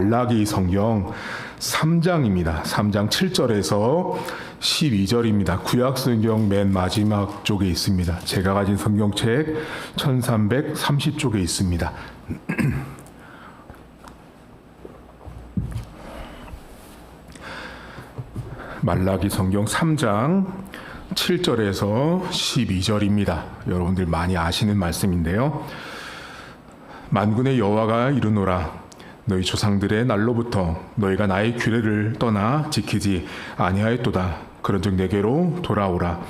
말라기 성경 3장입니다. 3장 7절에서 12절입니다. 구약 성경 맨 마지막 쪽에 있습니다. 제가 가진 성경책 1330쪽에 있습니다. 말라기 성경 3장 7절에서 12절입니다. 여러분들 많이 아시는 말씀인데요. 만군의 여호와가 이르노라. 너희 조상들의 날로부터 너희가 나의 규례를 떠나 지키지 아니하였도다. 그런즉 내게로 돌아오라.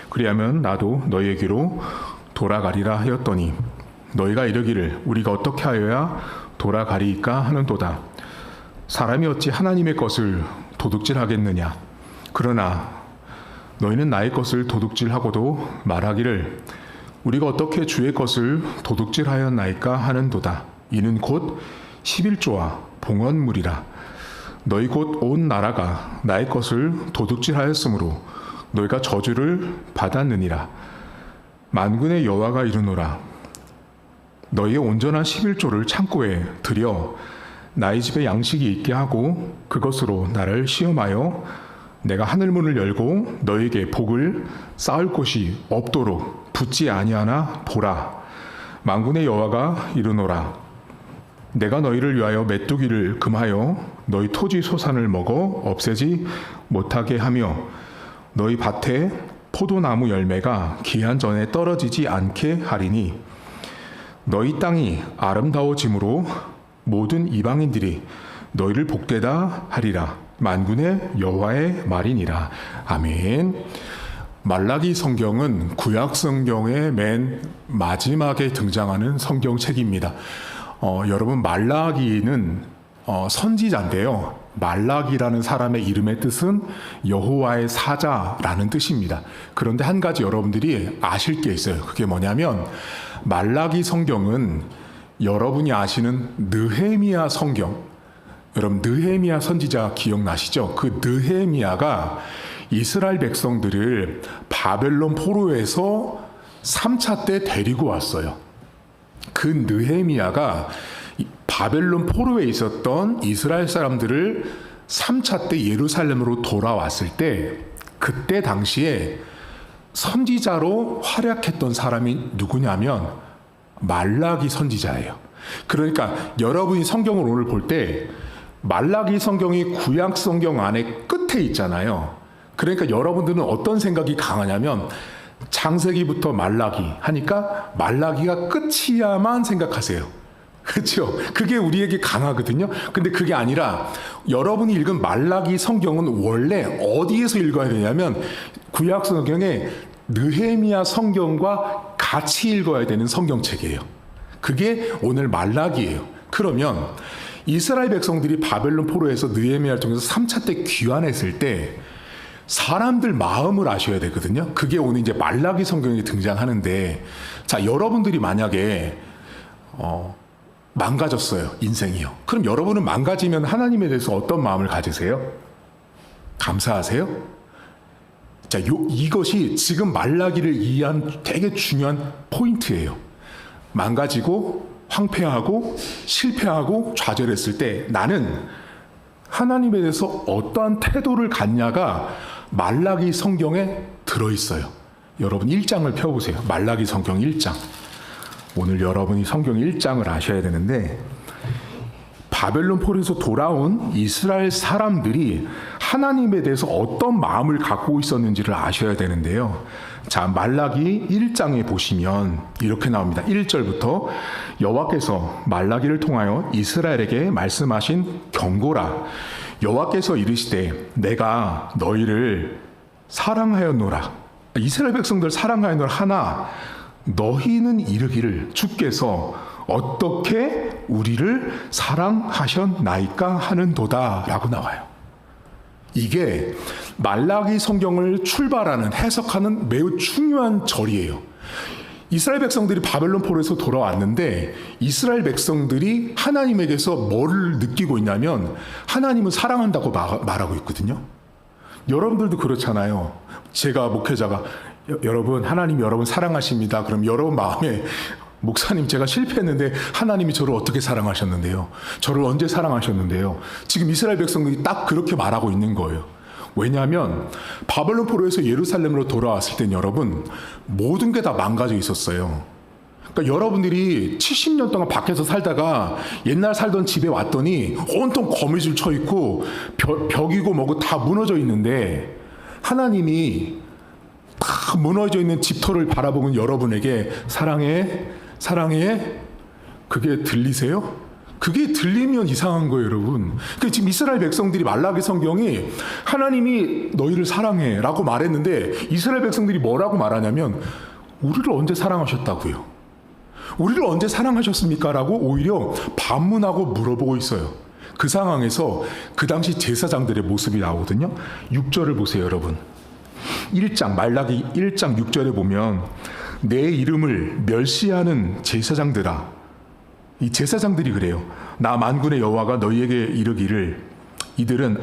그리하면 나도 너희에게로 돌아가리라 하였더니 너희가 이르기를 우리가 어떻게 하여야 돌아가리이까 하는도다. 사람이 어찌 하나님의 것을 도둑질하겠느냐. 그러나 너희는 나의 것을 도둑질하고도 말하기를 우리가 어떻게 주의 것을 도둑질하였나이까 하는도다. 이는 곧 11조와 봉헌물이라. 너희 곧 온 나라가 나의 것을 도둑질하였으므로 너희가 저주를 받았느니라. 만군의 여호와가 이르노라. 너희의 온전한 11조를 창고에 들여 나의 집에 양식이 있게 하고 그것으로 나를 시험하여 내가 하늘문을 열고 너희에게 복을 쌓을 곳이 없도록 붙지 아니하나 보라. 만군의 여호와가 이르노라. 내가 너희를 위하여 메뚜기를 금하여 너희 토지 소산을 먹어 없애지 못하게 하며 너희 밭에 포도나무 열매가 기한 전에 떨어지지 않게 하리니 너희 땅이 아름다워짐으로 모든 이방인들이 너희를 복되다 하리라. 만군의 여호와의 말이니라. 아멘. 말라기 성경은 구약 성경의 맨 마지막에 등장하는 성경책입니다. 여러분, 말라기는 선지자인데요. 말라기라는 사람의 이름의 뜻은 여호와의 사자라는 뜻입니다. 그런데 한 가지 여러분들이 아실 게 있어요. 그게 뭐냐면 말라기 성경은 여러분이 아시는 느헤미야 성경, 여러분 느헤미야 선지자 기억나시죠? 그 느헤미야가 이스라엘 백성들을 바벨론 포로에서 3차 때 데리고 왔어요. 그 느헤미야가 바벨론 포로에 있었던 이스라엘 사람들을 3차 때 예루살렘으로 돌아왔을 때 그때 당시에 선지자로 활약했던 사람이 누구냐면 말라기 선지자예요. 그러니까 여러분이 성경을 오늘 볼 때 말라기 성경이 구약 성경 안에 끝에 있잖아요. 그러니까 여러분들은 어떤 생각이 강하냐면 창세기부터 말라기 하니까 말라기가 끝이야만 생각하세요. 그렇죠? 그게 우리에게 강하거든요. 근데 그게 아니라 여러분이 읽은 말라기 성경은 원래 어디에서 읽어야 되냐면 구약 성경의 느헤미야 성경과 같이 읽어야 되는 성경책이에요. 그게 오늘 말라기예요. 그러면 이스라엘 백성들이 바벨론 포로에서 느헤미야를 통해서 3차 때 귀환했을 때 사람들 마음을 아셔야 되거든요. 그게 오늘 이제 말라기 성경에 등장하는데, 자, 여러분들이 만약에 망가졌어요, 인생이요. 그럼 여러분은 망가지면 하나님에 대해서 어떤 마음을 가지세요? 감사하세요? 자, 이것이 지금 말라기를 이해한 되게 중요한 포인트예요. 망가지고 황폐하고 실패하고 좌절했을 때 나는 하나님에 대해서 어떠한 태도를 갖냐가 말라기 성경에 들어있어요. 여러분 1장을 펴보세요. 말라기 성경 1장. 오늘 여러분이 성경 1장을 아셔야 되는데 바벨론 포로에서 돌아온 이스라엘 사람들이 하나님에 대해서 어떤 마음을 갖고 있었는지를 아셔야 되는데요. 자, 말라기 1장에 보시면 이렇게 나옵니다. 1절부터 여호와께서 말라기를 통하여 이스라엘에게 말씀하신 경고라. 여호와께서 이르시되 내가 너희를 사랑하였노라. 이스라엘 백성들 사랑하였노라 하나 너희는 이르기를 주께서 어떻게 우리를 사랑하셨나이까 하는도다 라고 나와요. 이게 말라기 성경을 출발하는 해석하는 매우 중요한 절이에요. 이스라엘 백성들이 바벨론 포로에서 돌아왔는데 이스라엘 백성들이 하나님에게서 뭘 느끼고 있냐면 하나님은 사랑한다고 말하고 있거든요. 여러분들도 그렇잖아요. 제가 목회자가 여러분 하나님 여러분 사랑하십니다. 그럼 여러분 마음에 목사님, 제가 실패했는데 하나님이 저를 어떻게 사랑하셨는데요? 저를 언제 사랑하셨는데요? 지금 이스라엘 백성들이 딱 그렇게 말하고 있는 거예요. 왜냐하면 바벨론 포로에서 예루살렘으로 돌아왔을 땐 여러분, 모든 게 다 망가져 있었어요. 그러니까 여러분들이 70년 동안 밖에서 살다가 옛날 살던 집에 왔더니 온통 거미줄 쳐 있고 벽이고 뭐고 다 무너져 있는데, 하나님이 다 무너져 있는 집터를 바라보는 여러분에게 사랑해, 사랑해, 그게 들리세요? 그게 들리면 이상한 거예요, 여러분. 그러니까 지금 이스라엘 백성들이 말라기 성경이 하나님이 너희를 사랑해 라고 말했는데, 이스라엘 백성들이 뭐라고 말하냐면 우리를 언제 사랑하셨다고요? 우리를 언제 사랑하셨습니까? 라고 오히려 반문하고 물어보고 있어요. 그 상황에서 그 당시 제사장들의 모습이 나오거든요. 6절을 보세요, 여러분. 1장, 말라기 1장 6절에 보면 내 이름을 멸시하는 제사장들아, 이 제사장들이 그래요. 나 만군의 여호와가 너희에게 이르기를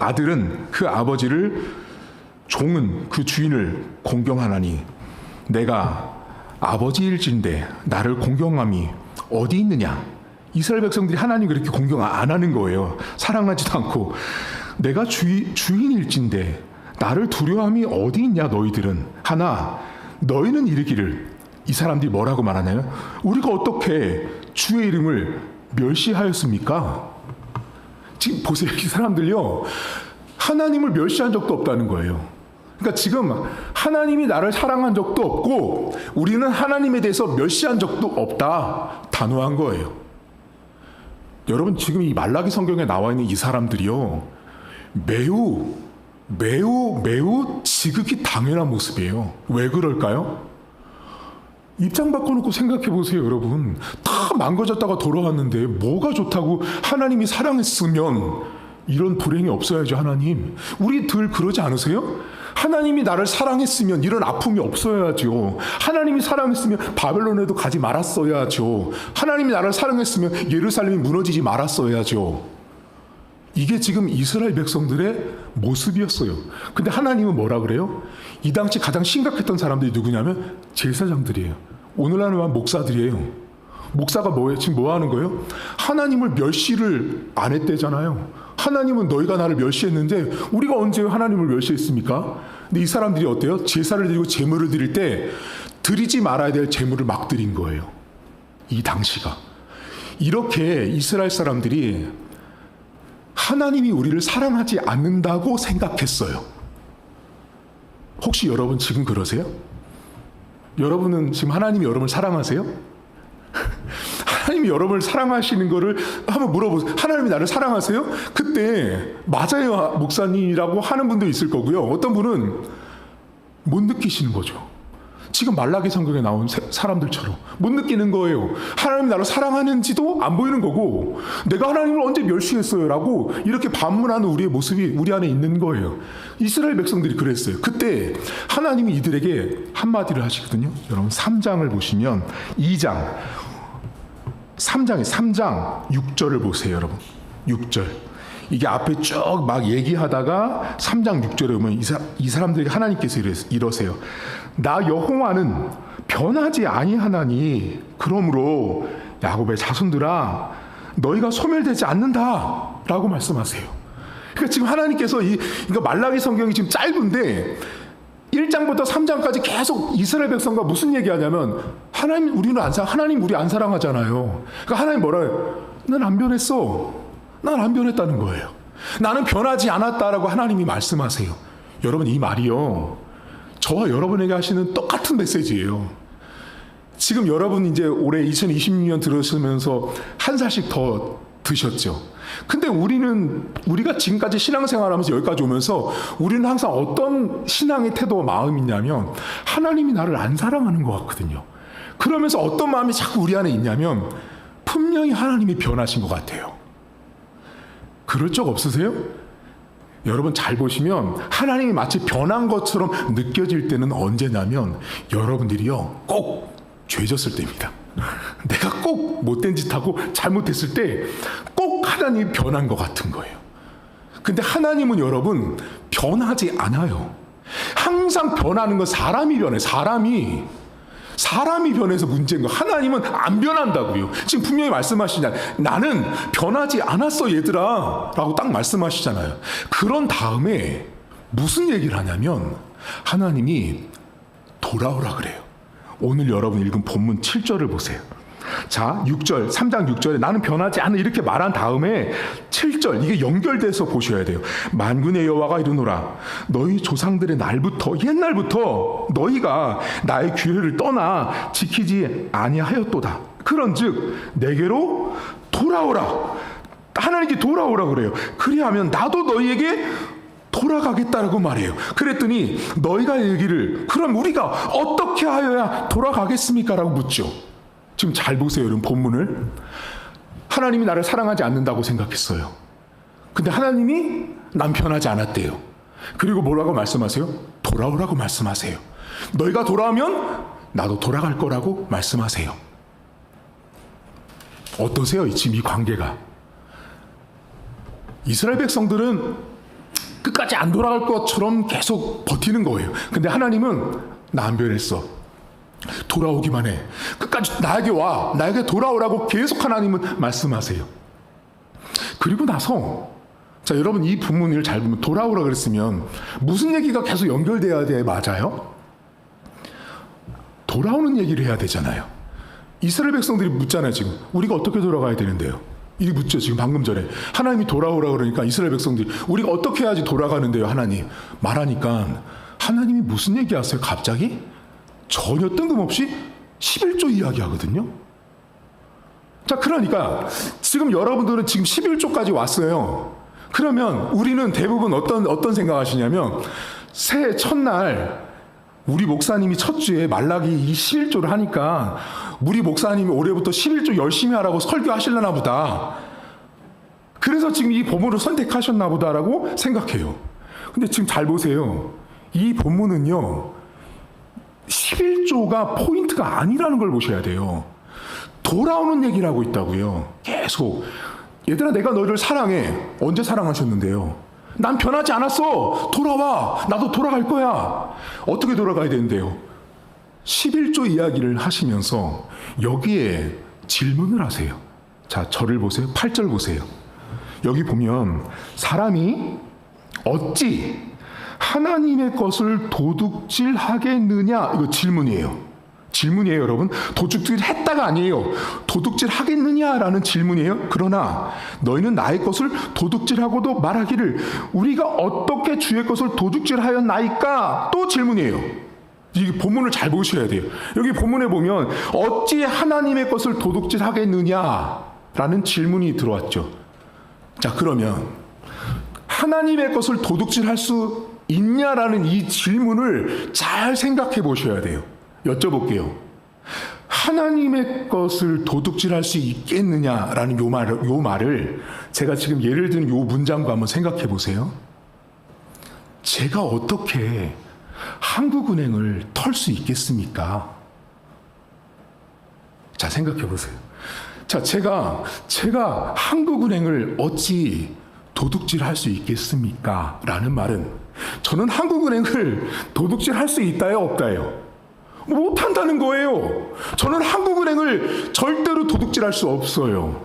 아들은 그 아버지를, 종은 그 주인을 공경하나니 내가 아버지일진데 나를 공경함이 어디 있느냐. 이스라엘 백성들이 하나님 그렇게 공경 안 하는 거예요. 사랑하지도 않고. 내가 주인일진데 나를 두려움이 어디 있냐 너희들은. 하나 너희는 이르기를, 이 사람들이 뭐라고 말하나요? 우리가 어떻게 주의 이름을 멸시하였습니까? 지금 보세요, 이 사람들요, 하나님을 멸시한 적도 없다는 거예요. 그러니까 지금 하나님이 나를 사랑한 적도 없고 우리는 하나님에 대해서 멸시한 적도 없다, 단호한 거예요. 여러분, 지금 이 말라기 성경에 나와 있는 이 사람들이요, 매우 지극히 당연한 모습이에요. 왜 그럴까요? 입장 바꿔놓고 생각해 보세요, 여러분. 다 망가졌다가 돌아왔는데 뭐가 좋다고 하나님이 사랑했으면 이런 불행이 없어야죠, 하나님. 우리 늘 그러지 않으세요? 하나님이 나를 사랑했으면 이런 아픔이 없어야죠. 하나님이 사랑했으면 바벨론에도 가지 말았어야죠. 하나님이 나를 사랑했으면 예루살렘이 무너지지 말았어야죠. 이게 지금 이스라엘 백성들의 모습이었어요. 근데 하나님은 뭐라 그래요? 이 당시 가장 심각했던 사람들이 누구냐면 제사장들이에요. 오늘날은 목사들이에요. 목사가 뭐예요? 지금 뭐 하는 거예요? 하나님을 멸시를 안 했대잖아요. 하나님은 너희가 나를 멸시했는데 우리가 언제 하나님을 멸시했습니까? 근데 이 사람들이 어때요? 제사를 드리고 제물을 드릴 때 드리지 말아야 될 제물을 막 드린 거예요. 이 당시가. 이렇게 이스라엘 사람들이 하나님이 우리를 사랑하지 않는다고 생각했어요. 혹시 여러분 지금 그러세요? 여러분은 지금 하나님이 여러분을 사랑하세요? 하나님이 여러분을 사랑하시는 거를 한번 물어보세요. 하나님이 나를 사랑하세요? 그때 맞아요, 목사님이라고 하는 분도 있을 거고요. 어떤 분은 못 느끼시는 거죠. 지금 말라기 성경에 나온 사람들처럼 못 느끼는 거예요. 하나님이 나를 사랑하는지도 안 보이는 거고, 내가 하나님을 언제 멸시했어요? 라고 이렇게 반문하는 우리의 모습이 우리 안에 있는 거예요. 이스라엘 백성들이 그랬어요. 그때 하나님이 이들에게 한마디를 하시거든요. 여러분 3장을 보시면 3장 6절을 보세요, 여러분. 6절. 이게 앞에 쭉 막 얘기하다가 3장 6절에 보면 이 사람들에게 하나님께서 이러세요. 나 여호와는 변하지 아니하나니 그러므로 야곱의 자손들아 너희가 소멸되지 않는다 라고 말씀하세요. 그러니까 지금 하나님께서 그러니까 말라기 성경이 지금 짧은데 1장부터 3장까지 계속 이스라엘 백성과 무슨 얘기하냐면 하나님 우리 안 사랑하잖아요. 그러니까 하나님 뭐라 해요? 난 안 변했어. 난 안 변했다는 거예요. 나는 변하지 않았다라고 하나님이 말씀하세요. 여러분, 이 말이요, 저와 여러분에게 하시는 똑같은 메시지예요. 지금 여러분 이제 올해 2026년 들으시면서 한 살씩 더 드셨죠. 근데 우리가 지금까지 신앙생활하면서 여기까지 오면서 우리는 항상 어떤 신앙의 태도와 마음이 있냐면 하나님이 나를 안 사랑하는 것 같거든요. 그러면서 어떤 마음이 자꾸 우리 안에 있냐면 분명히 하나님이 변하신 것 같아요. 그럴 적 없으세요? 여러분 잘 보시면 하나님이 마치 변한 것처럼 느껴질 때는 언제냐면 여러분들이요 꼭 죄졌을 때입니다. 내가 꼭 못된 짓 하고 잘못했을 때 꼭 하나님이 변한 것 같은 거예요. 근데 하나님은 여러분 변하지 않아요. 항상 변하는 건 사람이 변해. 사람이 변해서 문제인 거. 하나님은 안 변한다고요. 지금 분명히 말씀하시잖아요. 나는 변하지 않았어 얘들아 라고 딱 말씀하시잖아요. 그런 다음에 무슨 얘기를 하냐면 하나님이 돌아오라 그래요. 오늘 여러분 읽은 본문 7절을 보세요. 자, 6절, 3장 6절에 나는 변하지 않아 이렇게 말한 다음에 7절, 이게 연결돼서 보셔야 돼요. 만군의 여호와가 이르노라 너희 조상들의 날부터, 옛날부터 너희가 나의 규례를 떠나 지키지 아니하였도다. 그런즉 내게로 돌아오라. 하나님께 돌아오라 그래요. 그리하면 나도 너희에게 돌아가겠다라고 말해요. 그랬더니 너희가 얘기를 그럼 우리가 어떻게 하여야 돌아가겠습니까? 라고 묻죠. 지금 잘 보세요, 여러분 본문을. 하나님이 나를 사랑하지 않는다고 생각했어요. 근데 하나님이 난 변하지 않았대요. 그리고 뭐라고 말씀하세요? 돌아오라고 말씀하세요. 너희가 돌아오면 나도 돌아갈 거라고 말씀하세요. 어떠세요? 지금 이 관계가. 이스라엘 백성들은 끝까지 안 돌아갈 것처럼 계속 버티는 거예요. 근데 하나님은 나 안 변했어. 돌아오기만 해. 끝까지 나에게 와. 나에게 돌아오라고 계속 하나님은 말씀하세요. 그리고 나서 자, 여러분 이 본문을 잘 보면 돌아오라 그랬으면 무슨 얘기가 계속 연결돼야 돼? 맞아요? 돌아오는 얘기를 해야 되잖아요. 이스라엘 백성들이 묻잖아요. 지금 우리가 어떻게 돌아가야 되는데요? 이 묻죠. 지금 방금 전에 하나님이 돌아오라 그러니까 이스라엘 백성들이 우리가 어떻게 해야지 돌아가는데요? 하나님 말하니까 하나님이 무슨 얘기하세요? 갑자기 전혀 뜬금없이 11조 이야기하거든요. 자, 그러니까 지금 여러분들은 지금 11조까지 왔어요. 그러면 우리는 대부분 어떤 생각하시냐면 새해 첫날 우리 목사님이 첫 주에 말라기 이 11조를 하니까 우리 목사님이 올해부터 11조 열심히 하라고 설교하시려나 보다. 그래서 지금 이 본문을 선택하셨나 보다라고 생각해요. 근데 지금 잘 보세요. 이 본문은요 11조가 포인트가 아니라는 걸 보셔야 돼요. 돌아오는 얘기를 하고 있다고요. 계속. 얘들아 내가 너희를 사랑해. 언제 사랑하셨는데요? 난 변하지 않았어. 돌아와. 나도 돌아갈 거야. 어떻게 돌아가야 되는데요? 11조 이야기를 하시면서 여기에 질문을 하세요. 자, 저를 보세요. 8절 보세요. 여기 보면 사람이 어찌 하나님의 것을 도둑질하겠느냐? 이거 질문이에요. 질문이에요, 여러분. 도둑질 했다가 아니에요. 도둑질 하겠느냐라는 질문이에요. 그러나 너희는 나의 것을 도둑질하고도 말하기를 우리가 어떻게 주의 것을 도둑질하였나이까? 또 질문이에요. 이 본문을 잘 보셔야 돼요. 여기 본문에 보면 어찌 하나님의 것을 도둑질하겠느냐라는 질문이 들어왔죠. 자, 그러면 하나님의 것을 도둑질할 수 있냐라는 이 질문을 잘 생각해 보셔야 돼요. 여쭤볼게요. 하나님의 것을 도둑질할 수 있겠느냐라는 요 말을 제가 지금 예를 든 요 문장과 한번 생각해 보세요. 제가 어떻게 한국은행을 털 수 있겠습니까? 자, 생각해 보세요. 자, 제가 한국은행을 어찌 도둑질할 수 있겠습니까? 라는 말은 저는 한국은행을 도둑질할 수 있다요, 없다요? 못한다는 거예요. 저는 한국은행을 절대로 도둑질할 수 없어요.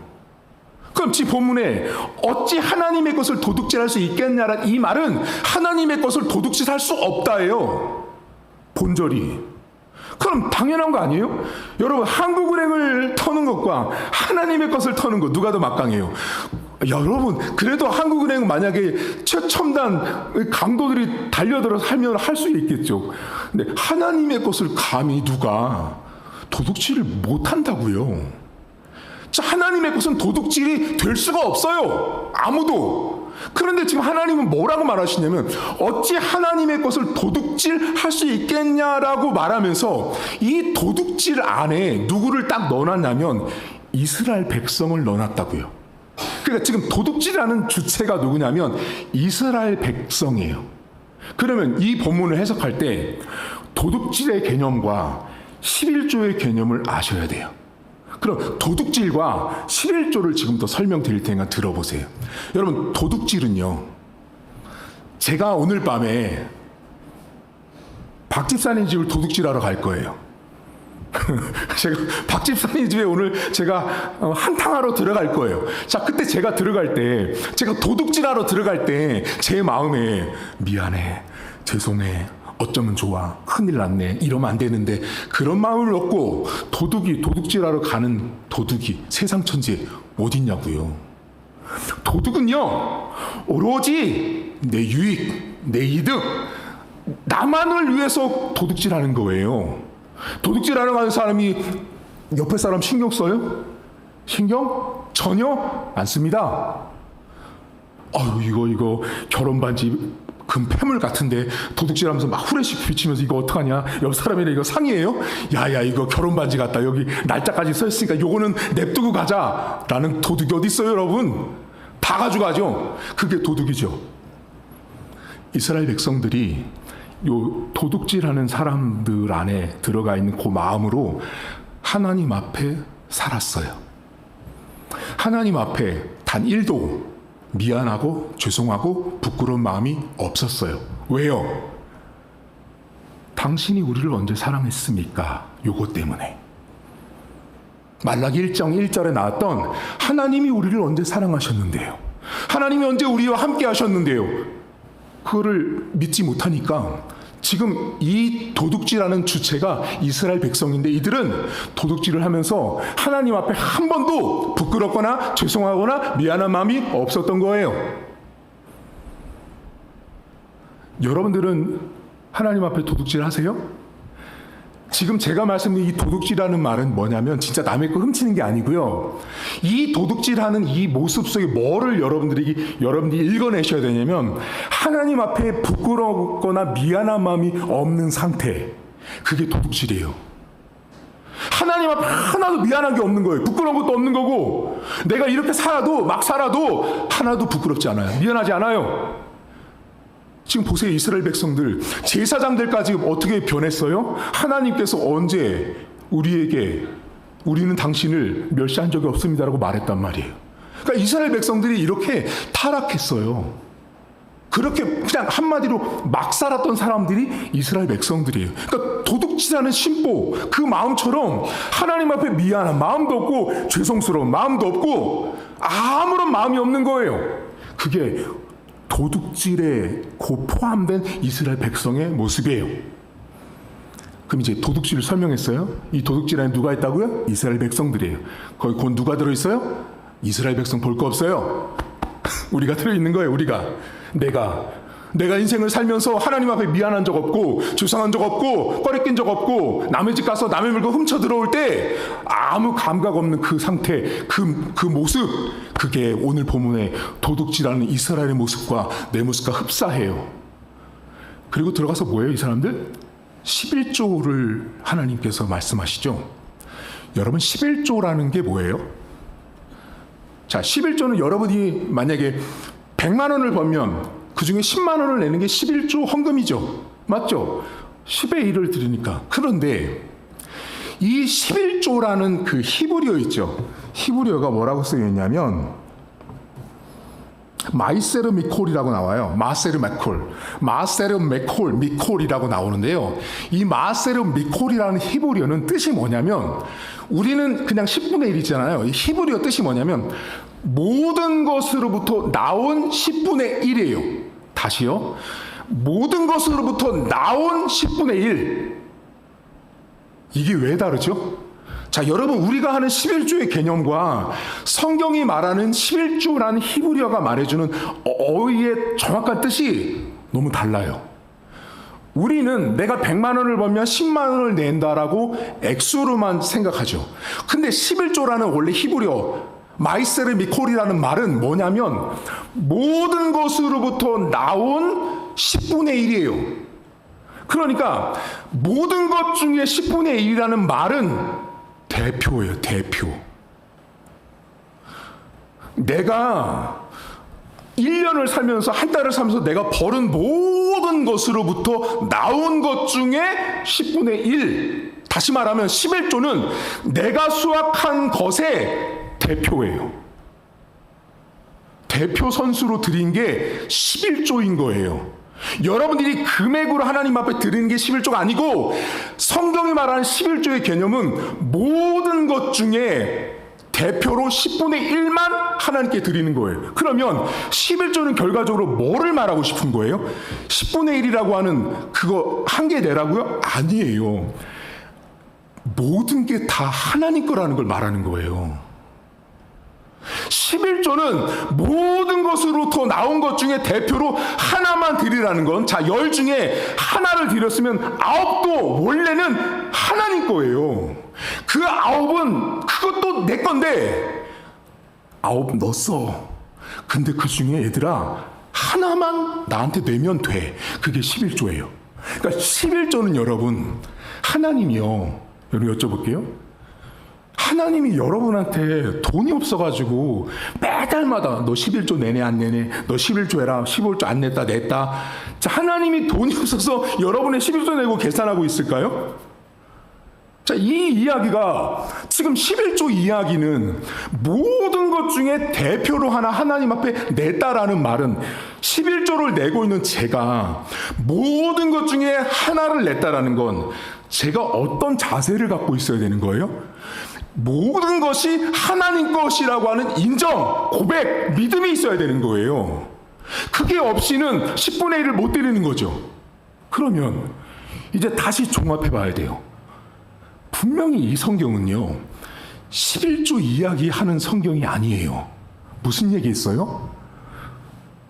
그럼 지 본문에 어찌 하나님의 것을 도둑질할 수 있겠냐라는 이 말은 하나님의 것을 도둑질할 수 없다예요. 본절이. 그럼 당연한 거 아니에요? 여러분, 한국은행을 터는 것과 하나님의 것을 터는 것 누가 더 막강해요? 여러분, 그래도 한국은행은 만약에 최첨단 강도들이 달려들어서 하면 할 수 있겠죠. 근데 하나님의 것을 감히 누가 도둑질을 못한다고요? 자, 하나님의 것은 도둑질이 될 수가 없어요. 아무도. 그런데 지금 하나님은 뭐라고 말하시냐면 어찌 하나님의 것을 도둑질할 수 있겠냐라고 말하면서 이 도둑질 안에 누구를 딱 넣어놨냐면 이스라엘 백성을 넣어놨다고요. 그러니까 지금 도둑질하는 주체가 누구냐면 이스라엘 백성이에요. 그러면 이 본문을 해석할 때 도둑질의 개념과 11조의 개념을 아셔야 돼요. 그럼 도둑질과 11조를 지금부터 설명드릴 테니까 들어보세요. 여러분, 도둑질은요, 제가 오늘 밤에 박 집사님 집을 도둑질하러 갈 거예요. 제가 박 집사님 집에 오늘 제가 한탕하러 들어갈 거예요. 자, 그때 제가 들어갈 때, 제가 도둑질하러 들어갈 때 제 마음에 미안해, 죄송해, 어쩌면 좋아, 큰일 났네, 이러면 안 되는데, 그런 마음을 얻고 도둑질하러 가는 도둑이 세상 천지에 어딨냐고요. 도둑은요, 오로지 내 유익, 내 이득, 나만을 위해서 도둑질하는 거예요. 도둑질하러 가는 사람이 옆에 사람 신경 써요? 신경? 전혀 안 씁니다. 아유, 이거 결혼 반지 금 폐물 같은데 도둑질하면서 막 후레쉬 비치면서 이거 어떡하냐? 옆 사람이랑 이거 상의해요? 야야, 이거 결혼 반지 같다. 여기 날짜까지 써 있으니까 요거는 냅두고 가자. 라는 도둑이 어디 있어요, 여러분? 다 가져가죠. 그게 도둑이죠. 이스라엘 백성들이 요 도둑질하는 사람들 안에 들어가 있는 그 마음으로 하나님 앞에 살았어요. 하나님 앞에 단 1도 미안하고 죄송하고 부끄러운 마음이 없었어요. 왜요? 당신이 우리를 언제 사랑했습니까? 요거 때문에. 말라기 1장 1절에 나왔던 하나님이 우리를 언제 사랑하셨는데요? 하나님이 언제 우리와 함께 하셨는데요? 그거를 믿지 못하니까 지금 이 도둑질하는 주체가 이스라엘 백성인데, 이들은 도둑질을 하면서 하나님 앞에 한 번도 부끄럽거나 죄송하거나 미안한 마음이 없었던 거예요. 여러분들은 하나님 앞에 도둑질 하세요? 지금 제가 말씀드린 이 도둑질하는 말은 뭐냐면 진짜 남의 거 훔치는 게 아니고요. 이 도둑질하는 이 모습 속에 뭐를 여러분들이 읽어내셔야 되냐면, 하나님 앞에 부끄럽거나 미안한 마음이 없는 상태. 그게 도둑질이에요. 하나님 앞에 하나도 미안한 게 없는 거예요. 부끄러운 것도 없는 거고, 내가 이렇게 막 살아도 하나도 부끄럽지 않아요. 미안하지 않아요. 지금 보세요. 이스라엘 백성들, 제사장들까지 어떻게 변했어요? 하나님께서 언제 우리는 당신을 멸시한 적이 없습니다라고 말했단 말이에요. 그러니까 이스라엘 백성들이 이렇게 타락했어요. 그렇게 그냥 한마디로 막 살았던 사람들이 이스라엘 백성들이에요. 그러니까 도둑질하는 심보, 그 마음처럼 하나님 앞에 미안한 마음도 없고 죄송스러운 마음도 없고 아무런 마음이 없는 거예요. 그게 도둑질에 포함된 이스라엘 백성의 모습이에요. 그럼 이제 도둑질을 설명했어요. 이 도둑질 안에 누가 있다고요? 이스라엘 백성들이에요. 거기 곧 누가 들어있어요? 이스라엘 백성 볼 거 없어요. 우리가 들어있는 거예요. 내가 인생을 살면서 하나님 앞에 미안한 적 없고 죄송한 적 없고 꺼리낀 적 없고 남의 집 가서 남의 물건 훔쳐 들어올 때 아무 감각 없는 그 상태, 그 모습, 그게 오늘 본문에 도둑질하는 이스라엘의 모습과 내 모습과 흡사해요. 그리고 들어가서 뭐예요, 이 사람들? 11조를 하나님께서 말씀하시죠. 여러분, 11조라는 게 뭐예요? 자, 11조는 여러분이 만약에 100만 원을 벌면 그 중에 10만 원을 내는 게 11조 헌금이죠. 맞죠? 10의 1을 드리니까. 그런데 이 11조라는 그 히브리어 있죠. 히브리어가 뭐라고 쓰여 있냐면 마이세르 미콜이라고 나와요. 마세르 미콜이라고 나오는데요. 이 마세르 미콜이라는 히브리어는 뜻이 뭐냐면, 우리는 그냥 10분의 1이잖아요. 이 히브리어 뜻이 뭐냐면 모든 것으로부터 나온 10분의 1이에요. 다시요. 모든 것으로부터 나온 10분의 1. 이게 왜 다르죠? 자, 여러분, 우리가 하는 11조의 개념과 성경이 말하는 11조라는 히브리어가 말해주는 어휘의 정확한 뜻이 너무 달라요. 우리는 내가 100만 원을 벌면 10만 원을 낸다라고 액수로만 생각하죠. 근데 11조라는 원래 히브리어 마이세르 미콜이라는 말은 뭐냐면 모든 것으로부터 나온 10분의 1이에요. 그러니까 모든 것 중에 10분의 1이라는 말은 대표예요, 대표. 내가 1년을 살면서, 한 달을 살면서 내가 벌은 모든 것으로부터 나온 것 중에 10분의 1. 다시 말하면 11조는 내가 수확한 것의 대표예요. 대표 선수로 드린 게 11조인 거예요. 여러분들이 금액으로 하나님 앞에 드리는 게 11조가 아니고 성경이 말하는 11조의 개념은 모든 것 중에 대표로 10분의 1만 하나님께 드리는 거예요. 그러면 11조는 결과적으로 뭐를 말하고 싶은 거예요? 10분의 1이라고 하는 그거 한 개 내라고요? 아니에요. 모든 게 다 하나님 거라는 걸 말하는 거예요. 11조는 모든 것으로부터 나온 것 중에 대표로 하나만 드리라는 건, 자, 10 중에 하나를 드렸으면 9도 원래는 하나님 거예요. 그 9은 그것도 내 건데 9 넣었어. 근데 그 중에 얘들아 하나만 나한테 내면 돼. 그게 11조예요. 그러니까 11조는 여러분 하나님이요. 여러분 여쭤볼게요. 하나님이 여러분한테 돈이 없어가지고 매달마다 너 11조 내내 안 내내, 너 11조 해라, 15조 안 냈다 냈다. 자, 하나님이 돈이 없어서 여러분의 11조 내고 계산하고 있을까요? 자, 이 이야기가 지금 11조 이야기는 모든 것 중에 대표로 하나 하나님 앞에 냈다라는 말은 11조를 내고 있는 제가 모든 것 중에 하나를 냈다라는 건 제가 어떤 자세를 갖고 있어야 되는 거예요? 모든 것이 하나님 것이라고 하는 인정, 고백, 믿음이 있어야 되는 거예요. 그게 없이는 10분의 1을 못 드리는 거죠. 그러면 이제 다시 종합해 봐야 돼요. 분명히 이 성경은요 11조 이야기하는 성경이 아니에요. 무슨 얘기 있어요?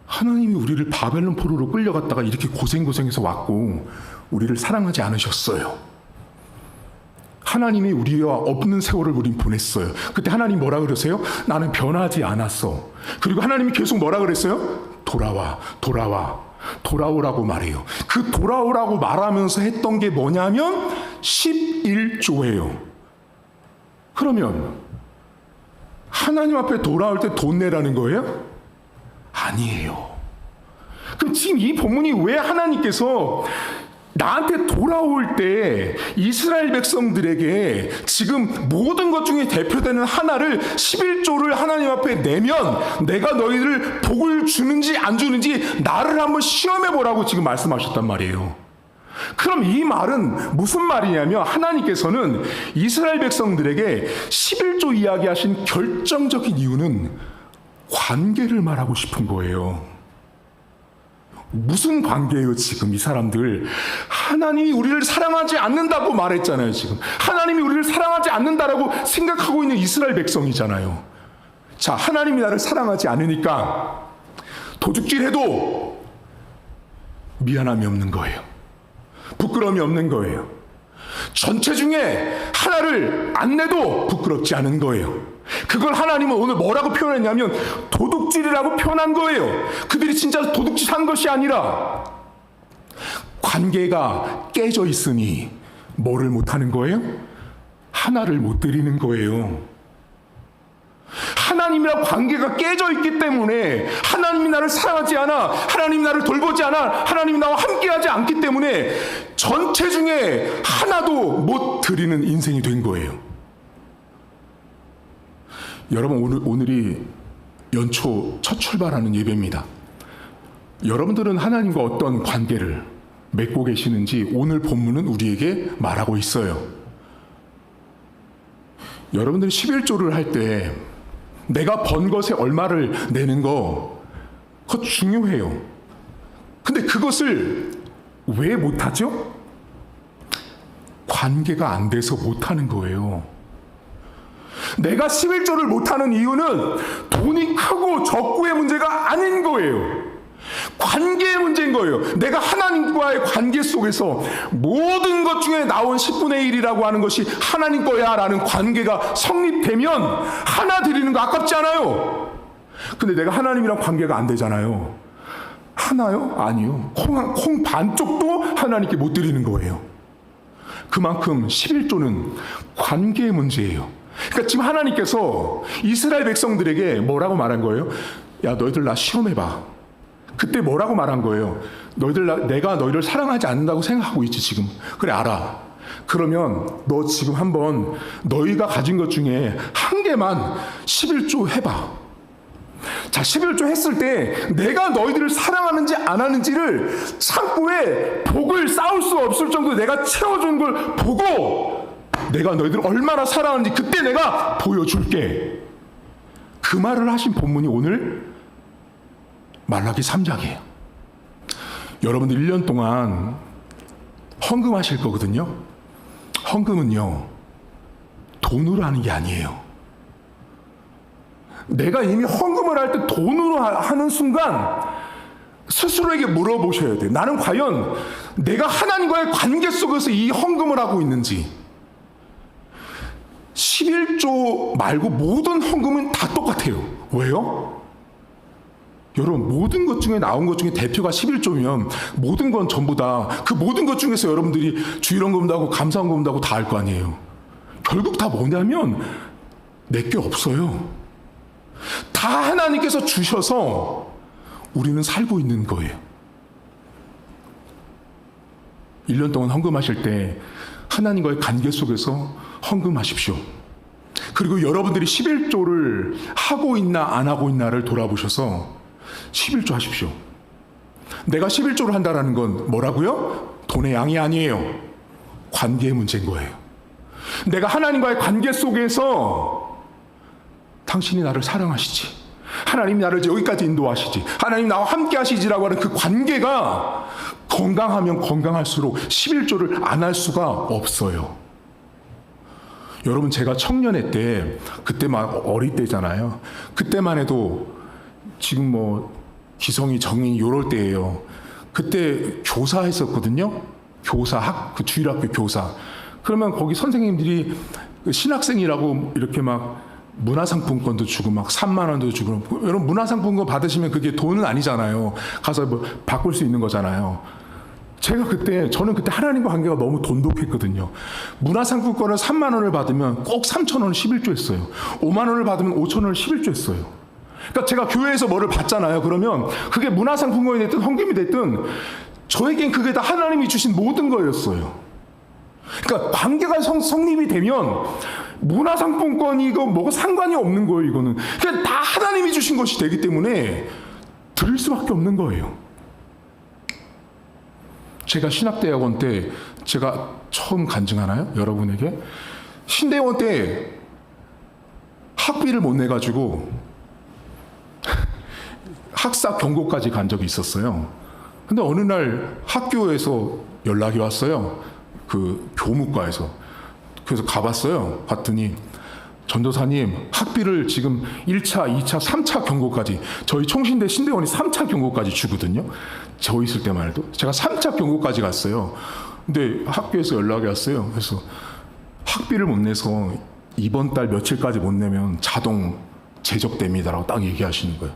하나님이 우리를 바벨론 포로로 끌려갔다가 이렇게 고생해서 왔고 우리를 사랑하지 않으셨어요. 하나님이 우리와 없는 세월을 우린 보냈어요. 그때 하나님 뭐라 그러세요? 나는 변하지 않았어. 그리고 하나님이 계속 뭐라 그랬어요? 돌아오라고 말해요. 그 돌아오라고 말하면서 했던 게 뭐냐면 11조예요. 그러면 하나님 앞에 돌아올 때 돈 내라는 거예요? 아니에요. 그럼 지금 이 본문이 왜 하나님께서 나한테 돌아올 때 이스라엘 백성들에게 지금 모든 것 중에 대표되는 하나를 11조를 하나님 앞에 내면 내가 너희를 복을 주는지 안 주는지 나를 한번 시험해 보라고 지금 말씀하셨단 말이에요. 그럼 이 말은 무슨 말이냐면 하나님께서는 이스라엘 백성들에게 11조 이야기하신 결정적인 이유는 관계를 말하고 싶은 거예요. 무슨 관계예요 지금 이 사람들? 하나님이 우리를 사랑하지 않는다고 말했잖아요. 지금 하나님이 우리를 사랑하지 않는다라고 생각하고 있는 이스라엘 백성이잖아요. 자, 하나님이 나를 사랑하지 않으니까 도둑질해도 미안함이 없는 거예요. 부끄러움이 없는 거예요. 전체 중에 하나를 안 내도 부끄럽지 않은 거예요. 그걸 하나님은 오늘 뭐라고 표현했냐면 도둑질이라고 표현한 거예요. 그들이 진짜 도둑질한 것이 아니라 관계가 깨져 있으니 뭐를 못하는 거예요? 하나를 못 드리는 거예요. 하나님이랑 관계가 깨져 있기 때문에 하나님이 나를 사랑하지 않아, 하나님이 나를 돌보지 않아, 하나님이 나와 함께하지 않기 때문에 전체 중에 하나도 못 드리는 인생이 된 거예요. 여러분, 오늘이 연초 첫 출발하는 예배입니다. 여러분들은 하나님과 어떤 관계를 맺고 계시는지 오늘 본문은 우리에게 말하고 있어요. 여러분들이 11조를 할 때 내가 번 것에 얼마를 내는 거 그거 중요해요. 근데 그것을 왜 못하죠? 관계가 안 돼서 못하는 거예요. 내가 11조를 못하는 이유는 돈이 크고 적고의 문제가 아닌 거예요. 관계의 문제인 거예요. 내가 하나님과의 관계 속에서 모든 것 중에 나온 10분의 1이라고 하는 것이 하나님 거야 라는 관계가 성립되면 하나 드리는 거 아깝지 않아요? 근데 내가 하나님이랑 관계가 안 되잖아요. 하나요? 아니요. 콩 반쪽도 하나님께 못 드리는 거예요. 그만큼 11조는 관계의 문제예요. 그러니까 지금 하나님께서 이스라엘 백성들에게 뭐라고 말한 거예요? 야, 너희들 나 시험해봐. 그때 뭐라고 말한 거예요? 내가 너희를 사랑하지 않는다고 생각하고 있지 지금. 그래, 알아. 그러면 너 지금 한번 너희가 가진 것 중에 한 개만 11조 해봐. 자, 11조 했을 때 내가 너희들을 사랑하는지 안 하는지를 창고에 복을 쌓을 수 없을 정도로 내가 채워준 걸 보고 내가 너희들을 얼마나 사랑하는지 그때 내가 보여줄게. 그 말을 하신 본문이 오늘 말라기 3장이에요. 여러분들 1년 동안 헌금하실 거거든요. 헌금은요, 돈으로 하는 게 아니에요. 내가 이미 헌금을 할 때 돈으로 하는 순간 스스로에게 물어보셔야 돼요. 나는 과연 내가 하나님과의 관계 속에서 이 헌금을 하고 있는지. 11조 말고 모든 헌금은 다 똑같아요. 왜요? 여러분, 모든 것 중에 나온 것 중에 대표가 11조면 모든 건 전부 다 그 모든 것 중에서 여러분들이 주일헌금도 하고 감사헌금도 하고 다 할 거 아니에요. 결국 다 뭐냐면 내게 없어요. 다 하나님께서 주셔서 우리는 살고 있는 거예요. 1년 동안 헌금하실 때 하나님과의 관계 속에서 헌금하십시오. 그리고 여러분들이 11조를 하고 있나 안 하고 있나를 돌아보셔서 11조 하십시오. 내가 11조를 한다는 건 뭐라고요? 돈의 양이 아니에요. 관계의 문제인 거예요. 내가 하나님과의 관계 속에서 당신이 나를 사랑하시지, 하나님이 나를 여기까지 인도하시지, 하나님 나와 함께 하시지라고 하는 그 관계가 건강하면 건강할수록 11조를 안 할 수가 없어요. 여러분, 제가 청년회 때, 그때 막 어릴 때잖아요. 그때만 해도 지금 뭐 기성이 정인이 요럴 때예요. 그때 교사 했었거든요. 교사, 그 주일학교 교사. 그러면 거기 선생님들이 신학생이라고 이렇게 막 문화상품권도 주고 막 3만 원도 주고. 여러분, 문화상품권 받으시면 그게 돈은 아니잖아요. 가서 뭐 바꿀 수 있는 거잖아요. 저는 그때 하나님과 관계가 너무 돈독했거든요. 문화상품권을 3만 원을 받으면 꼭 3천 원을 11조 했어요. 5만 원을 받으면 5천 원을 11조 했어요. 그러니까 제가 교회에서 뭐를 받잖아요. 그러면 그게 문화상품권이 됐든 헌금이 됐든 저에겐 그게 다 하나님이 주신 모든 거였어요. 그러니까 관계가 성립이 되면 문화상품권이고 뭐고 상관이 없는 거예요. 이거는 그냥 다 하나님이 주신 것이 되기 때문에 드릴 수밖에 없는 거예요. 제가 신학대학원 때 제가 처음 간증하나요? 여러분에게? 신대원 때 학비를 못 내가지고 학사 경고까지 간 적이 있었어요. 근데 어느 날 학교에서 연락이 왔어요. 그 교무과에서. 그래서 가봤어요. 봤더니 전도사님, 학비를 지금 1차, 2차, 3차 경고까지, 저희 총신대 신대원이 3차 경고까지 주거든요. 저 있을 때만 해도. 제가 3차 경고까지 갔어요. 근데 학교에서 연락이 왔어요. 그래서 학비를 못 내서 이번 달 며칠까지 못 내면 자동 제적됩니다라고 딱 얘기하시는 거예요.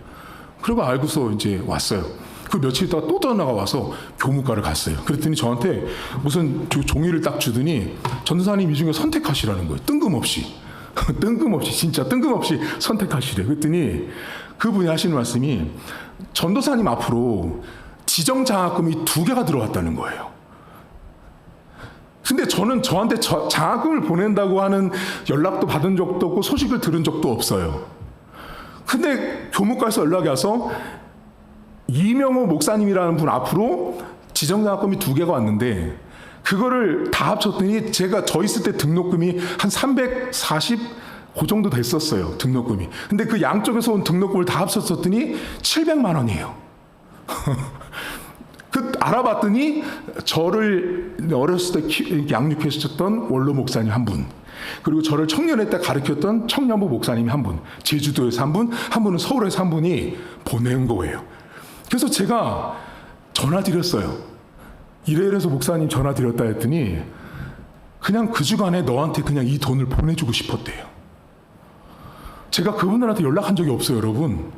그리고 알고서 이제 왔어요. 그 며칠 있다가 또 전화가 와서 교무과를 갔어요. 그랬더니 저한테 무슨 종이를 딱 주더니 전도사님 이 중에 선택하시라는 거예요. 뜬금없이. 진짜 뜬금없이 선택하시래. 그랬더니 그분이 하시는 말씀이 전도사님 앞으로 지정장학금이 2개가 들어왔다는 거예요. 근데 저는 저한테 장학금을 보낸다고 하는 연락도 받은 적도 없고 소식을 들은 적도 없어요. 근데 교무과에서 연락이 와서 이명호 목사님이라는 분 앞으로 지정장학금이 2개가 왔는데 그거를 다 합쳤더니 저 있을 때 등록금이 한 340, 그 정도 됐었어요. 등록금이. 근데 그 양쪽에서 온 등록금을 다 합쳤더니 700만 원이에요. 알아봤더니 저를 어렸을 때 양육해 주셨던 원로 목사님 한 분, 그리고 저를 청년회 때 가르쳤던 청년부 목사님이 한 분, 제주도에서 한 분, 한 분은 서울에서 한 분이 보낸 거예요. 그래서 제가 전화 드렸어요. 이래서 목사님 전화 드렸다 했더니 그냥 그 주간에 너한테 그냥 이 돈을 보내주고 싶었대요. 제가 그분들한테 연락한 적이 없어요, 여러분.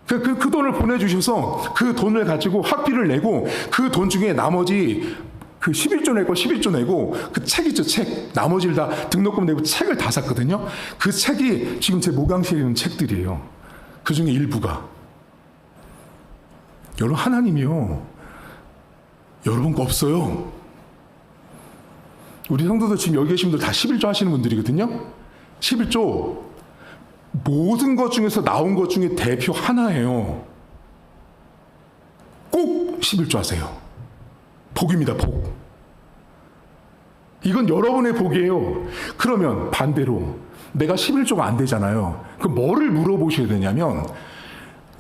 그 돈을 보내주셔서 그 돈을 가지고 학비를 내고 그 돈 중에 나머지 그 11조 내고 11조 내고 그 책 있죠, 책. 나머지를 다 등록금 내고 책을 다 샀거든요. 그 책이 지금 제 모강실에 있는 책들이에요. 그 중에 일부가. 여러분, 하나님이요, 여러분 거 없어요. 우리 성도들 지금 여기 계신 분들 다 11조 하시는 분들이거든요. 11조 모든 것 중에서 나온 것 중에 대표 하나예요. 꼭 11조 하세요. 복입니다, 복. 이건 여러분의 복이에요. 그러면 반대로 내가 11조가 안 되잖아요. 그럼 뭐를 물어보셔야 되냐면,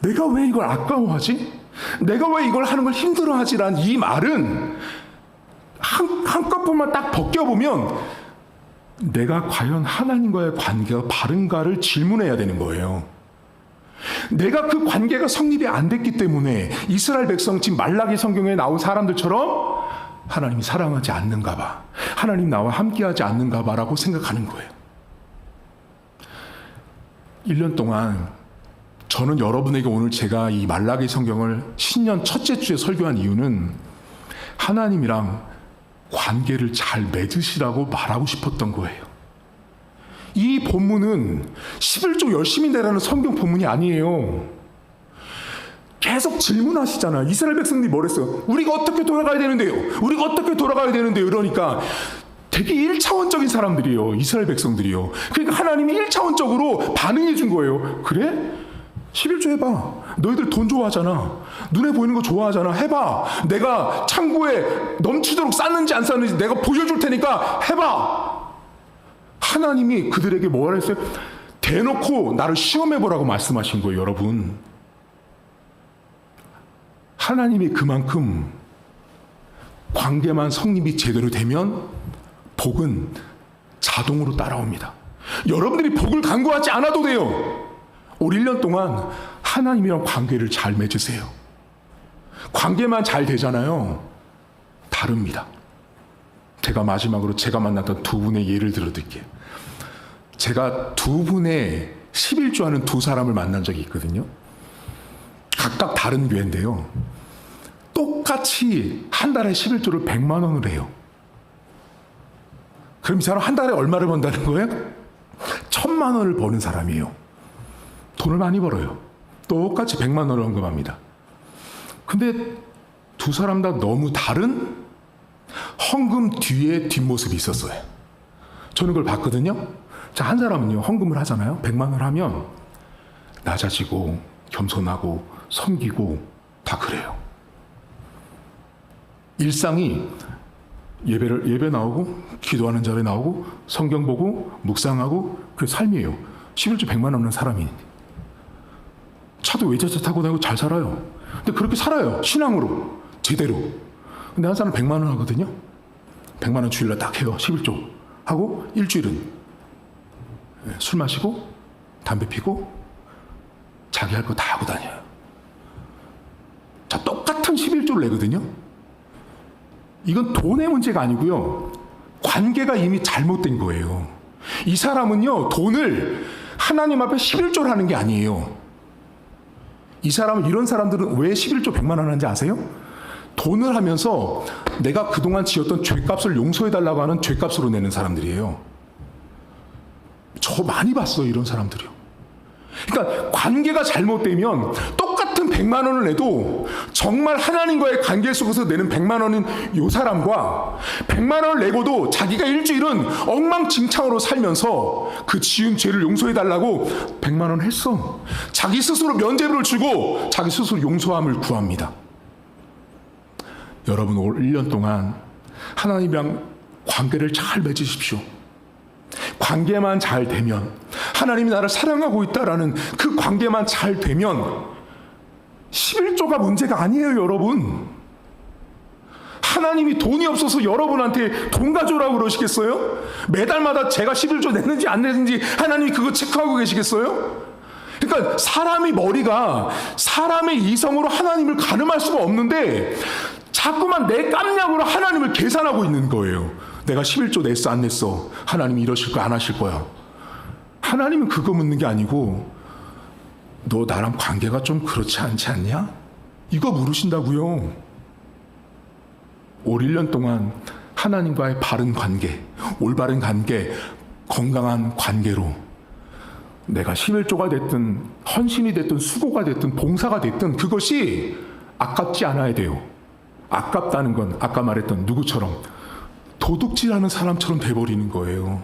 내가 왜 이걸 아까워하지? 내가 왜 이걸 하는 걸 힘들어하지라는 이 말은 한꺼번만 딱 벗겨보면 내가 과연 하나님과의 관계가 바른가를 질문해야 되는 거예요. 내가 그 관계가 성립이 안 됐기 때문에 이스라엘 백성, 지금 말라기 성경에 나온 사람들처럼 하나님이 사랑하지 않는가 봐, 하나님 나와 함께하지 않는가 봐라고 생각하는 거예요. 1년 동안 저는 여러분에게 오늘 제가 이 말라기 성경을 신년 첫째 주에 설교한 이유는 하나님이랑 관계를 잘 맺으시라고 말하고 싶었던 거예요. 이 본문은 11조 열심히 내라는 성경 본문이 아니에요. 계속 질문하시잖아요. 이스라엘 백성들이 뭐랬어요? 우리가 어떻게 돌아가야 되는데요? 우리가 어떻게 돌아가야 되는데요? 이러니까 되게 1차원적인 사람들이에요. 이스라엘 백성들이요. 그러니까 하나님이 1차원적으로 반응해 준 거예요. 그래? 11조 해봐. 너희들 돈 좋아하잖아. 눈에 보이는 거 좋아하잖아. 해봐. 내가 창고에 넘치도록 쌌는지 안 쌌는지 내가 보여줄 테니까 해봐. 하나님이 그들에게 뭐라 했어요? 대놓고 나를 시험해보라고 말씀하신 거예요, 여러분. 하나님이 그만큼 관계만 성립이 제대로 되면 복은 자동으로 따라옵니다. 여러분들이 복을 간구하지 않아도 돼요. 올 1년 동안 하나님이랑 관계를 잘 맺으세요. 관계만 잘 되잖아요. 다릅니다. 제가 마지막으로 제가 만났던 두 분의 예를 들어드릴게요. 제가 두 분의 11조 하는 두 사람을 만난 적이 있거든요. 각각 다른 교회인데요. 똑같이 한 달에 11조를 100만 원을 해요. 그럼 이 사람 한 달에 얼마를 번다는 거예요? 1000만 원을 버는 사람이에요. 돈을 많이 벌어요. 똑같이 100만 원을 헌금합니다. 근데 두 사람 다 너무 다른 헌금 뒤에 뒷모습이 있었어요. 저는 그걸 봤거든요. 자, 한 사람은요, 헌금을 하잖아요. 100만 원을 하면 낮아지고 겸손하고 섬기고 다 그래요. 일상이 예배 나오고 기도하는 자리에 나오고 성경 보고 묵상하고 그게 삶이에요. 11조 100만 원 없는 사람이 차도 외제차 타고 다니고 잘 살아요. 근데 그렇게 살아요. 신앙으로 제대로. 근데 한 사람 100만 원 하거든요. 100만 원 주일날 딱 해요. 11조 하고 일주일은 술 마시고 담배 피고 자기 할 거 다 하고 다녀요. 자, 똑같은 11조를 내거든요. 이건 돈의 문제가 아니고요. 관계가 이미 잘못된 거예요. 이 사람은요, 돈을 하나님 앞에 11조를 하는 게 아니에요. 이 사람은, 이런 사람들은 왜 11조 100만 원 하는지 아세요? 돈을 하면서 내가 그동안 지었던 죄값을 용서해달라고 하는 죄값으로 내는 사람들이에요. 저 많이 봤어요, 이런 사람들이요. 그러니까 관계가 잘못되면 똑같은 100만 원을 내도 정말 하나님과의 관계 속에서 내는 100만 원인 이 사람과 100만 원을 내고도 자기가 일주일은 엉망진창으로 살면서 그 지은 죄를 용서해달라고 100만 원 했어. 자기 스스로 면죄부를 주고 자기 스스로 용서함을 구합니다. 여러분, 올 1년 동안 하나님이랑 관계를 잘 맺으십시오. 관계만 잘 되면, 하나님이 나를 사랑하고 있다라는 그 관계만 잘 되면 11조가 문제가 아니에요, 여러분. 하나님이 돈이 없어서 여러분한테 돈 가져오라고 그러시겠어요? 매달마다 제가 11조 냈는지 안 냈는지 하나님이 그거 체크하고 계시겠어요? 그러니까 사람이 머리가 사람의 이성으로 하나님을 가늠할 수가 없는데 자꾸만 내 깜냥으로 하나님을 계산하고 있는 거예요. 내가 11조 냈어 안 냈어? 하나님이 이러실 거야 안 하실 거야? 하나님은 그거 묻는 게 아니고 너 나랑 관계가 좀 그렇지 않지 않냐? 이거 물으신다고요. 올 1년 동안 하나님과의 바른 관계, 올바른 관계, 건강한 관계로 내가 11조가 됐든 헌신이 됐든 수고가 됐든 봉사가 됐든 그것이 아깝지 않아야 돼요. 아깝다는 건 아까 말했던 누구처럼 도둑질하는 사람처럼 돼버리는 거예요.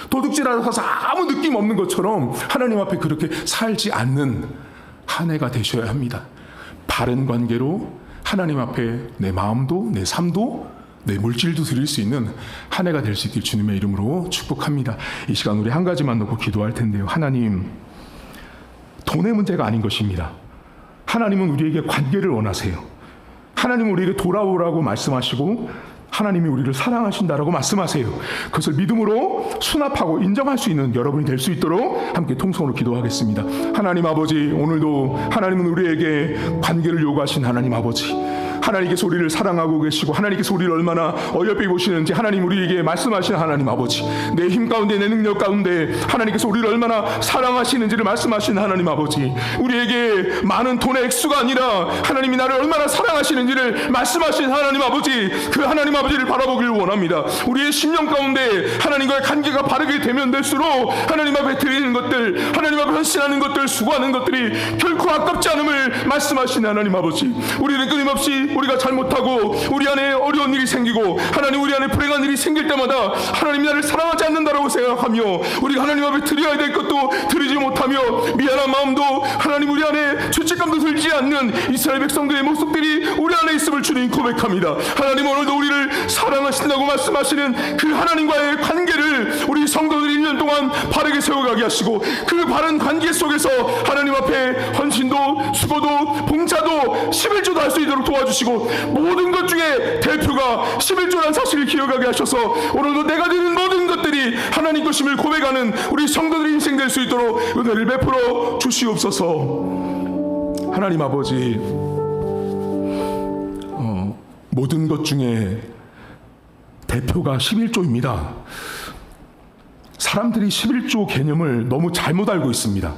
도둑질하면서 아무 느낌 없는 것처럼 하나님 앞에 그렇게 살지 않는 한 해가 되셔야 합니다. 바른 관계로 하나님 앞에 내 마음도 내 삶도 내 물질도 드릴 수 있는 한 해가 될 수 있길 주님의 이름으로 축복합니다. 이 시간 우리 한 가지만 놓고 기도할 텐데요. 하나님, 돈의 문제가 아닌 것입니다. 하나님은 우리에게 관계를 원하세요. 하나님은 우리에게 돌아오라고 말씀하시고 하나님이 우리를 사랑하신다라고 말씀하세요. 그것을 믿음으로 수납하고 인정할 수 있는 여러분이 될 수 있도록 함께 통성으로 기도하겠습니다. 하나님 아버지, 오늘도 하나님은 우리에게 관계를 요구하신 하나님 아버지, 하나님께서 우리를 사랑하고 계시고 하나님께서 우리를 얼마나 어여삐 보시는지 하나님 우리에게 말씀하신 하나님 아버지, 내 힘 가운데 내 능력 가운데 하나님께서 우리를 얼마나 사랑하시는지를 말씀하신 하나님 아버지, 우리에게 많은 돈의 액수가 아니라 하나님이 나를 얼마나 사랑하시는지를 말씀하신 하나님 아버지, 그 하나님 아버지를 바라보기를 원합니다. 우리의 심령 가운데 하나님과의 관계가 바르게 되면 될수록 하나님 앞에 드리는 것들, 하나님 앞에 헌신하는 것들, 수고하는 것들이 결코 아깝지 않음을 말씀하신 하나님 아버지, 우리는 끊임없이 우리가 잘못하고 우리 안에 어려운 일이 생기고 하나님 우리 안에 불행한 일이 생길 때마다 하나님 나를 사랑하지 않는다라고 생각하며 우리가 하나님 앞에 드려야 될 것도 드리지 못하며 미안한 마음도 하나님 우리 안에 죄책감도 들지 않는 이스라엘 백성들의 모습들이 우리 안에 있음을 주님 고백합니다. 하나님 오늘도 우리를 사랑하신다고 말씀하시는 그 하나님과의 관계를 우리 성도들이 1년 동안 바르게 세워가게 하시고 그 바른 관계 속에서 하나님 앞에 헌신도 수고도 봉사도 11조도 할 수 있도록 도와주시고 모든 것 중에 대표가 11조라는 사실을 기억하게 하셔서 오늘도 내가 드린 모든 것들이 하나님 것임을 고백하는 우리 성도들의 인생 될 수 있도록 은혜를 베풀어 주시옵소서. 하나님 아버지, 모든 것 중에 대표가 11조입니다. 사람들이 11조 개념을 너무 잘못 알고 있습니다.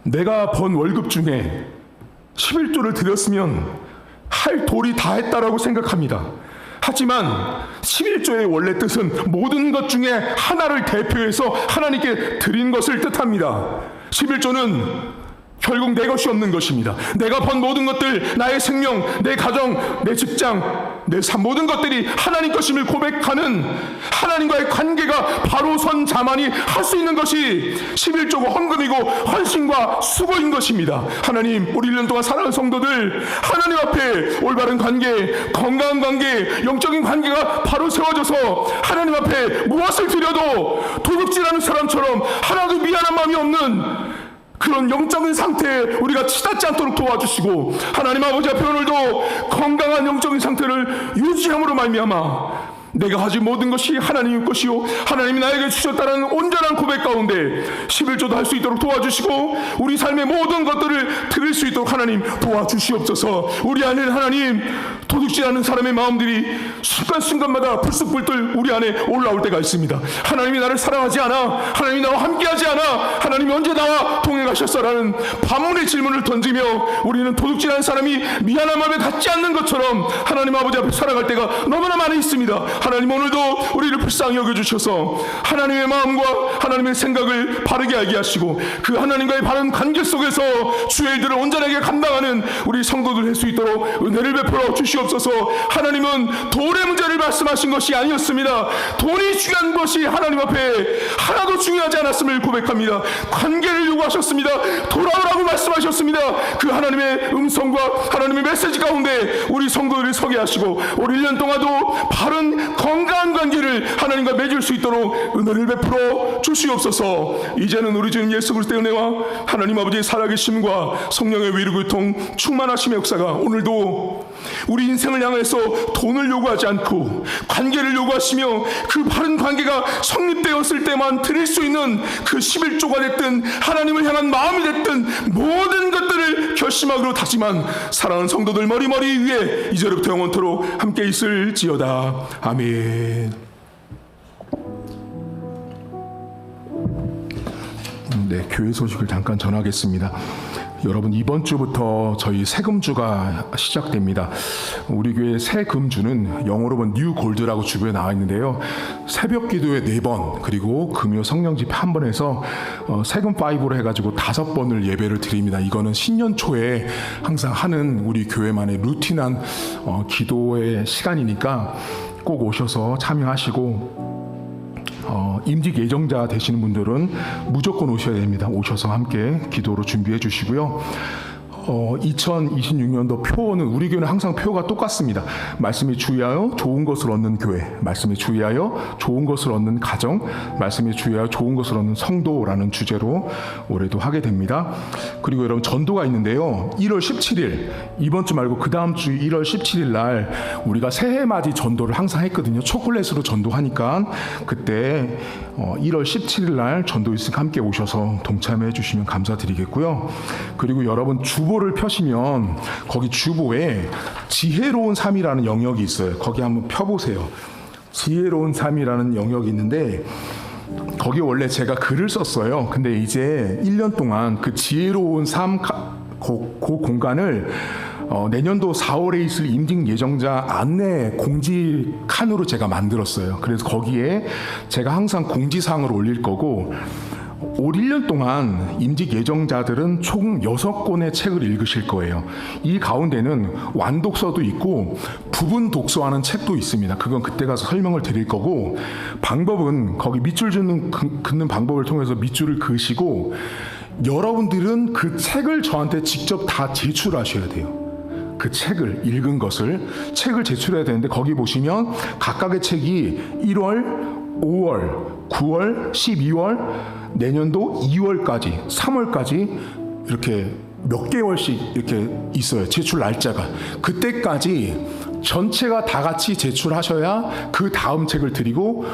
내가 번 월급 중에 11조를 드렸으면 할 도리 다 했다라고 생각합니다. 하지만 11조의 원래 뜻은 모든 것 중에 하나를 대표해서 하나님께 드린 것을 뜻합니다. 11조는 결국 내 것이 없는 것입니다. 내가 번 모든 것들, 나의 생명, 내 가정, 내 직장, 내 삶, 모든 것들이 하나님 것임을 고백하는 하나님과의 관계가 바로 선 자만이 할 수 있는 것이 11조고 헌금이고 헌신과 수고인 것입니다. 하나님, 우리 1년 동안 사랑하는 성도들 하나님 앞에 올바른 관계, 건강한 관계, 영적인 관계가 바로 세워져서 하나님 앞에 무엇을 드려도 도둑질하는 사람처럼 하나도 미안한 마음이 없는 그런 영적인 상태에 우리가 치닫지 않도록 도와주시고 하나님 아버지 앞에 오늘도 건강한 영적인 상태를 유지함으로 말미암아 내가 가진 모든 것이 하나님의 것이요 하나님이 나에게 주셨다는 온전한 고백 가운데 11조도 할 수 있도록 도와주시고 우리 삶의 모든 것들을 드릴 수 있도록 하나님 도와주시옵소서. 우리 안에 하나님 도둑질하는 사람의 마음들이 순간순간마다 불쑥불들 우리 안에 올라올 때가 있습니다. 하나님이 나를 사랑하지 않아, 하나님이 나와 함께하지 않아, 하나님이 언제 나와 동행하셨어라는 반문의 질문을 던지며 우리는 도둑질하는 사람이 미안한 마음에 닿지 않는 것처럼 하나님 아버지 앞에 살아갈 때가 너무나 많이 있습니다. 하나님 오늘도 우리를 불쌍히 여겨주셔서 하나님의 마음과 하나님의 생각을 바르게 알게 하시고 그 하나님과의 바른 관계 속에서 주의 일들을 온전하게 감당하는 우리 성도들 될 수 있도록 은혜를 베풀어 주시옵소서. 하나님은 돈의 문제를 말씀하신 것이 아니었습니다. 돈이 중요한 것이 하나님 앞에 하나도 중요하지 않았음을 고백합니다. 관계를 요구하셨습니다. 돌아오라고 말씀하셨습니다. 그 하나님의 음성과 하나님의 메시지 가운데 우리 성도들을 서게 하시고 우리 1년 동안도 바른 건강한 관계를 하나님과 맺을 수 있도록 은혜를 베풀어 주시옵소서. 이제는 우리 주님 예수 그리스도의 은혜와 하나님 아버지의 살아계심과 성령의 위로교통 충만하심의 역사가 오늘도 우리 인생을 향해서 돈을 요구하지 않고 관계를 요구하시며 그 바른 관계가 성립되었을 때만 드릴 수 있는 그 11조가 됐든 하나님을 향한 마음이 됐든 모든 것들을 결심하기로 다짐한 사랑하는 성도들 머리머리 위에 이제부터 영원토록 함께 있을지어다. 아멘. 네, 교회 소식을 잠깐 전하겠습니다. 여러분, 이번 주부터 저희 세금주가 시작됩니다. 우리 교회 세금주는 영어로 보면 뉴 골드라고 주부에 나와 있는데요. 새벽 기도에 4번, 그리고 금요 성령 집회 1번 해서 세금 5로 해가지고 5번을 예배를 드립니다. 이거는 신년 초에 항상 하는 우리 교회만의 루틴한 기도의 시간이니까 꼭 오셔서 참여하시고 임직 예정자 되시는 분들은 무조건 오셔야 됩니다. 오셔서 함께 기도로 준비해 주시고요. 2026년도 표는 우리 교회는 항상 표가 똑같습니다. 말씀에 주의하여 좋은 것을 얻는 교회, 말씀에 주의하여 좋은 것을 얻는 가정, 말씀에 주의하여 좋은 것을 얻는 성도라는 주제로 올해도 하게 됩니다. 그리고 여러분 전도가 있는데요. 1월 17일 이번 주 말고 그 다음 주 1월 17일 날 우리가 새해 맞이 전도를 항상 했거든요. 초콜릿으로 전도하니까 그때 1월 17일 날 전도 있으니까 함께 오셔서 동참해 주시면 감사드리겠고요. 그리고 여러분 주보를 펴시면 거기 주보에 지혜로운 삶이라는 영역이 있어요. 거기 한번 펴보세요. 지혜로운 삶이라는 영역이 있는데 거기 원래 제가 글을 썼어요. 근데 이제 1년 동안 그 지혜로운 삶 그 공간을 내년도 4월에 있을 임직 예정자 안내 공지 칸으로 제가 만들었어요. 그래서 거기에 제가 항상 공지사항을 올릴 거고 올 1년 동안 임직 예정자들은 총 6권의 책을 읽으실 거예요. 이 가운데는 완독서도 있고 부분 독서하는 책도 있습니다. 그건 그때 가서 설명을 드릴 거고 방법은 거기 밑줄 긋는 방법을 통해서 밑줄을 그으시고 여러분들은 그 책을 저한테 직접 다 제출하셔야 돼요. 그 책을 읽은 것을 책을 제출해야 되는데 거기 보시면 각각의 책이 1월, 5월, 9월, 12월, 내년도 2월까지, 3월까지 이렇게 몇 개월씩 이렇게 있어요. 제출 날짜가. 그때까지 전체가 다 같이 제출하셔야 그 다음 책을 드리고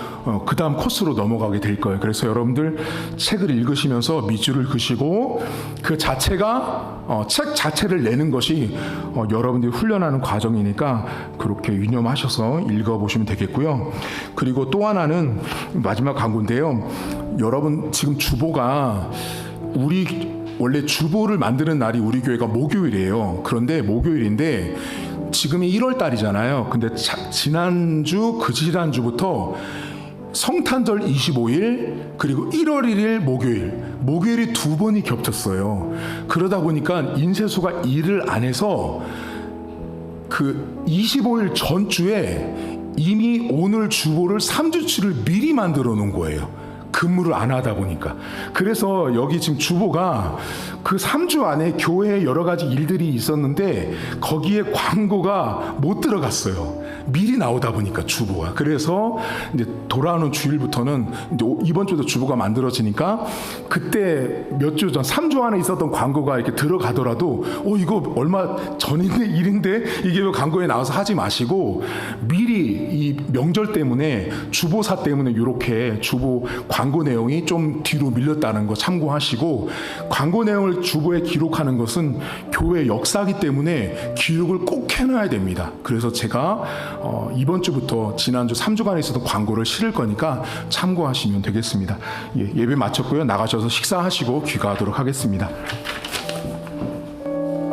그 다음 코스로 넘어가게 될 거예요. 그래서 여러분들 책을 읽으시면서 밑줄을 그시고 그 자체가 책 자체를 내는 것이 여러분들이 훈련하는 과정이니까 그렇게 유념하셔서 읽어보시면 되겠고요. 그리고 또 하나는 마지막 광고인데요. 여러분 지금 주보가 원래 주보를 만드는 날이 우리 교회가 목요일이에요. 그런데 목요일인데 지금이 1월 달이잖아요. 근데 지난주, 그 지난주부터 성탄절 25일 그리고 1월 1일 목요일이 2번이 겹쳤어요. 그러다 보니까 인쇄소가 일을 안 해서 그 25일 전주에 이미 오늘 주보를 3주치를 미리 만들어 놓은 거예요. 근무를 안 하다 보니까. 그래서 여기 지금 주보가 그 3주 안에 교회에 여러 가지 일들이 있었는데 거기에 광고가 못 들어갔어요. 미리 나오다 보니까 주보가. 그래서 이제 돌아오는 주일부터는 이제 이번 주도 주보가 만들어지니까 그때 몇 주 전, 3주 안에 있었던 광고가 이렇게 들어가더라도 이거 얼마 전인데 일인데 이게 왜 광고에 나와서 하지 마시고 미리 이 명절 때문에 주보사 때문에 이렇게 주보 광고 내용이 좀 뒤로 밀렸다는 거 참고하시고 광고 내용을 주보에 기록하는 것은 교회 역사이기 때문에 기록을 꼭 해놔야 됩니다. 그래서 제가 이번 주부터 지난주 3주간에 있었던 광고를 실을 거니까 참고하시면 되겠습니다. 예배 마쳤고요. 나가셔서 식사하시고 귀가하도록 하겠습니다.